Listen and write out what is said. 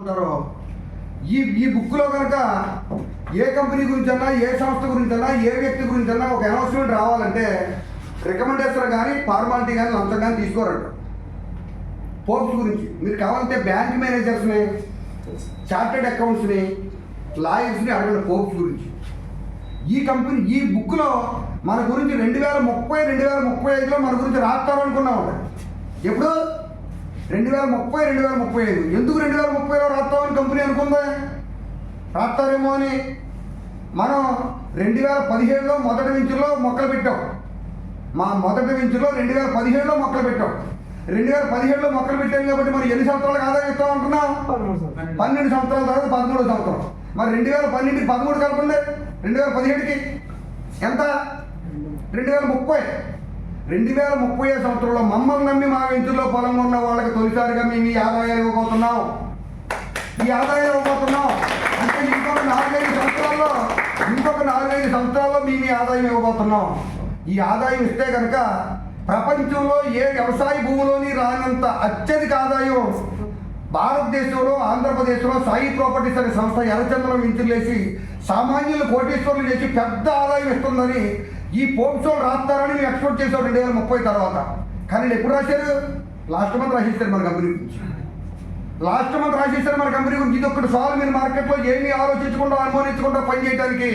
ఈ ఈ బుక్లో కనుక ఏ కంపెనీ గురించన్నా, ఏ సంస్థ గురించన్నా, ఏ వ్యక్తి గురించన్నా ఒక అనౌన్స్మెంట్ రావాలంటే రికమెండేషన్ కానీ ఫార్మాలిటీ కానీ లంచం కానీ తీసుకోరంట. పోప్స్ గురించి మీరు కావాలంటే బ్యాంక్ మేనేజర్స్ని, చార్టెడ్ అకౌంట్స్ని, లాయర్స్ని అడగండి పోప్స్ గురించి. ఈ కంపెనీ ఈ బుక్లో మన గురించి 2030, 2035లో మన గురించి రాస్తామనుకున్నామంట. ఎప్పుడు 2030, 2035. ఎందుకు 2030లో రాస్తామని కంపెనీ అనుకుందా? రాస్తారేమో అని. మనం 2017లో మొదటి వెంచులో మొక్కలు పెట్టాం. మా మొదటి వెంచులో 2017లో మొక్కలు పెట్టాం. 2017లో మొక్కలు పెట్టాం కాబట్టి మనం ఎన్ని సంవత్సరాలకు ఆదాయం ఇస్తాం అనుకున్నాం? 12 సంవత్సరాల తర్వాత 13వ సంవత్సరం. మరి 2012కి 13 కలపండి, 2017కి ఎంత? 2030. 2030 సంవత్సరంలో మమ్మల్ని నమ్మి మా వెంచుల్లో పొలం ఉన్న వాళ్ళకి తొలిసారిగా మేము ఈ ఆదాయాలు ఇవ్వబోతున్నాం. ఈ ఆదాయం ఇవ్వబోతున్నాం అంటే ఇంకొక 4-5 సంవత్సరాల్లో మేము ఈ ఆదాయం ఇవ్వబోతున్నాం. ఈ ఆదాయం ఇస్తే కనుక ప్రపంచంలో ఏ వ్యవసాయ భూమిలోని రానంత అత్యధిక ఆదాయం భారతదేశంలో, ఆంధ్రప్రదేశ్లో సాయి ప్రాపర్టీస్ అనే సంస్థ ఎర్రచంద్రం వెంచులేసి సామాన్యులు కోటీశ్వరులు చేసి పెద్ద ఆదాయం ఇస్తుందని ఈ పోప్స్ రాస్తారని మేము ఎక్స్పెక్ట్ చేసాం 2030 తర్వాత. కానీ ఎప్పుడు రాశారు? లాస్ట్ మంత్ రాసేస్తారు మన కంపెనీ గురించి. లాస్ట్ మంత్ రాసేస్తారు మన కంపెనీ గురించి. ఇది ఒక్కటి సాల్వ్ మీరు మార్కెట్లో ఏమీ ఆలోచించకుండా, అనుమానించకుండా పని చేయడానికి.